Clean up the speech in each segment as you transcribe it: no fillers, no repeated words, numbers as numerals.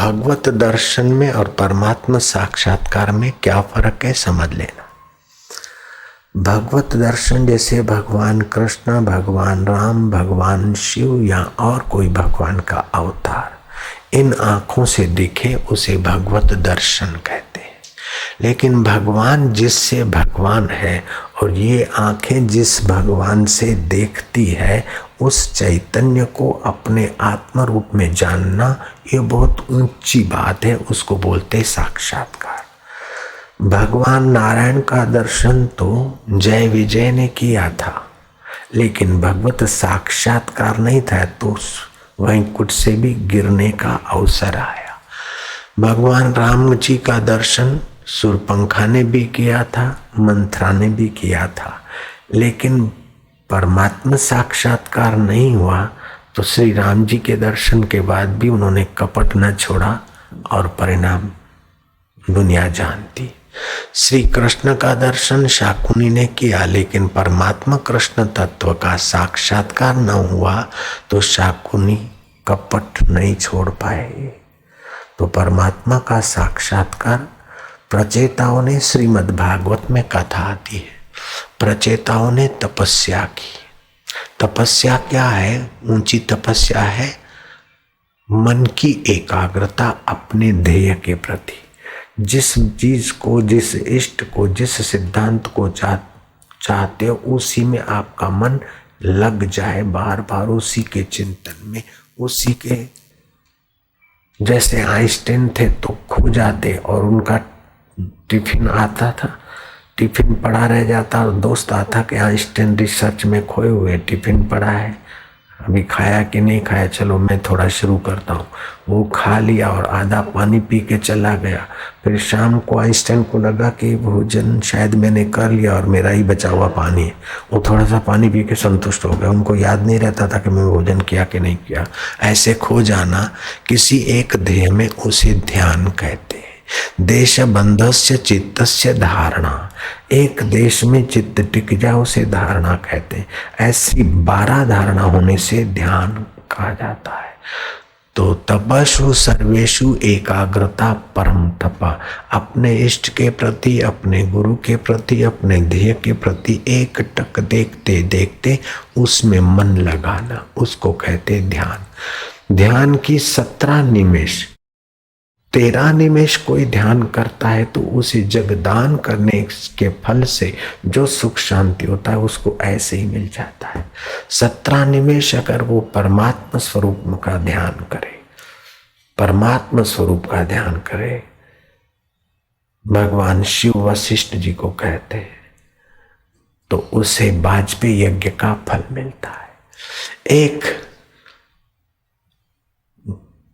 भगवत दर्शन में और परमात्मा साक्षात्कार में क्या फर्क है समझ लेना। भगवत दर्शन जैसे भगवान कृष्ण, भगवान राम, भगवान शिव या और कोई भगवान का अवतार इन आंखों से दिखे उसे भगवत दर्शन कहते हैं। लेकिन भगवान जिससे भगवान है और ये आंखें जिस भगवान से देखती है उस चैतन्य को अपने आत्म रूप में जानना ये बहुत ऊंची बात है, उसको बोलते साक्षात्कार। भगवान नारायण का दर्शन तो जय विजय ने किया था, लेकिन भगवत साक्षात्कार नहीं था तो वैकुंठ से भी गिरने का अवसर आया। भगवान राम जी का दर्शन शूर्पणखा ने भी किया था, मंथरा ने भी किया था, लेकिन परमात्मा साक्षात्कार नहीं हुआ। तो श्री राम जी के दर्शन के बाद भी उन्होंने कपट न छोड़ा और परिणाम दुनिया जानती। श्री कृष्ण का दर्शन शाकुनी ने किया, लेकिन परमात्मा कृष्ण तत्व का साक्षात्कार न हुआ तो शाकुनी कपट नहीं छोड़ पाए। तो परमात्मा का साक्षात्कार प्रचेताओं ने, श्रीमद् भागवत में कथा आती है, प्रचेताओं ने तपस्या की। तपस्या क्या है? ऊंची तपस्या है मन की एकाग्रता अपने ध्येय के प्रति। जिस चीज को, जिस इष्ट को, जिस सिद्धांत को चाहते हो उसी में आपका मन लग जाए, बार बार उसी के चिंतन में, उसी के। जैसे आइंस्टाइन थे तो खो जाते और उनका टिफिन आता था, टिफिन पड़ा रह जाता और दोस्त आता कि आइंस्टाइन रिसर्च में खोए हुए, टिफिन पड़ा है, अभी खाया कि नहीं खाया, चलो मैं थोड़ा शुरू करता हूँ। वो खा लिया और आधा पानी पी के चला गया। फिर शाम को आइंस्टाइन को लगा कि भोजन शायद मैंने कर लिया और मेरा ही बचा हुआ पानी है। वो थोड़ा सा पानी पी के संतुष्ट हो गया, उनको याद नहीं रहता था कि मैं भोजन किया कि नहीं किया। ऐसे खो जाना किसी एक ध्येय में उसे ध्यान कहते हैं। देश बंधस्य चित्तस्य धारणा, एक देश में चित्त टिक जाए उसे धारणा कहते हैं। ऐसी 12 धारणा होने से ध्यान कहा जाता है। तो तपस्ु सर्वेषु एकाग्रता परम तपा, अपने इष्ट के प्रति, अपने गुरु के प्रति, अपने ध्येय के प्रति एक टक देखते देखते उसमें मन लगाना, उसको कहते ध्यान। ध्यान की 17 निमेष, 13 निमेष कोई ध्यान करता है तो उसे जगदान करने के फल से जो सुख शांति होता है उसको ऐसे ही मिल जाता है। 17 निमेष अगर वो परमात्मा स्वरूप का ध्यान करे, परमात्मा स्वरूप का ध्यान करे, भगवान शिव वशिष्ठ जी को कहते हैं, तो उसे वाजपेयी यज्ञ का फल मिलता है। एक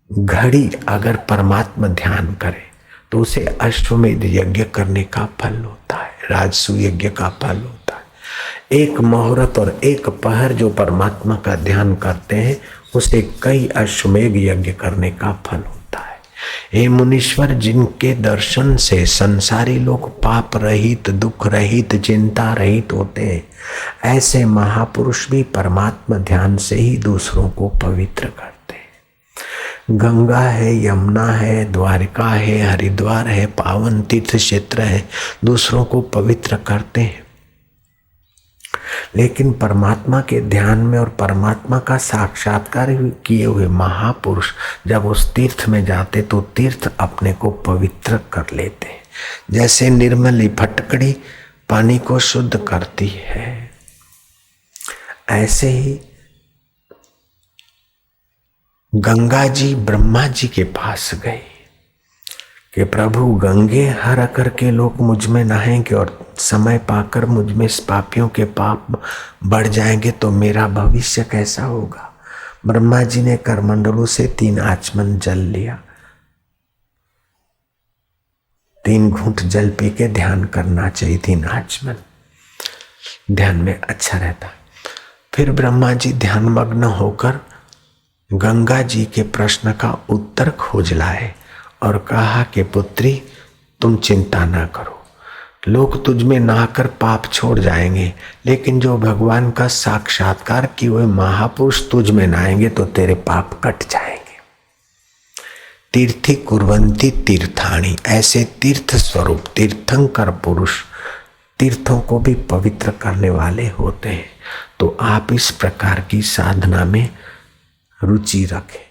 घड़ी अगर परमात्मा ध्यान करे तो उसे अश्वमेध यज्ञ करने का फल होता है, राजसु यज्ञ का फल होता है। एक मुहूर्त और एक पहर जो परमात्मा का ध्यान करते हैं उसे कई अश्वमेध यज्ञ करने का फल होता है। हे मुनीश्वर, जिनके दर्शन से संसारी लोग पाप रहित, दुख रहित, चिंता रहित होते हैं, ऐसे महापुरुष भी परमात्मा ध्यान से ही दूसरों को पवित्र करते। गंगा है, यमुना है, द्वारिका है, हरिद्वार है, पावन तीर्थ क्षेत्र है, दूसरों को पवित्र करते हैं। लेकिन परमात्मा के ध्यान में और परमात्मा का साक्षात्कार किए हुए महापुरुष जब उस तीर्थ में जाते तो तीर्थ अपने को पवित्र कर लेते हैं। जैसे निर्मली फटकड़ी पानी को शुद्ध करती है, ऐसे ही गंगा जी ब्रह्मा जी के पास गए कि प्रभु, गंगे हर करके लोग मुझ में नहाएंगे और समय पाकर मुझ में पापियों के पाप बढ़ जाएंगे तो मेरा भविष्य कैसा होगा। ब्रह्मा जी ने करमंडलों से 3 आचमन जल लिया, 3 घूंट जल पी के ध्यान करना चाहिए। 3 आचमन ध्यान में अच्छा रहता। फिर ब्रह्मा जी ध्यानमग्न होकर गंगा जी के प्रश्न का उत्तर खोज लाए और कहा कि पुत्री, तुम चिंता ना करो, लोग तुझ में नहाकर पाप छोड़ जाएंगे, लेकिन जो भगवान का साक्षात्कार किए हुए महापुरुष तुझ में नहाएंगे तो तेरे पाप कट जाएंगे। तीर्थी कुर्वन्ति तीर्थानि, ऐसे तीर्थ स्वरूप तीर्थंकर पुरुष तीर्थों को भी पवित्र करने वाले होते हैं। तो आप इस प्रकार की साधना में रुचि रखें।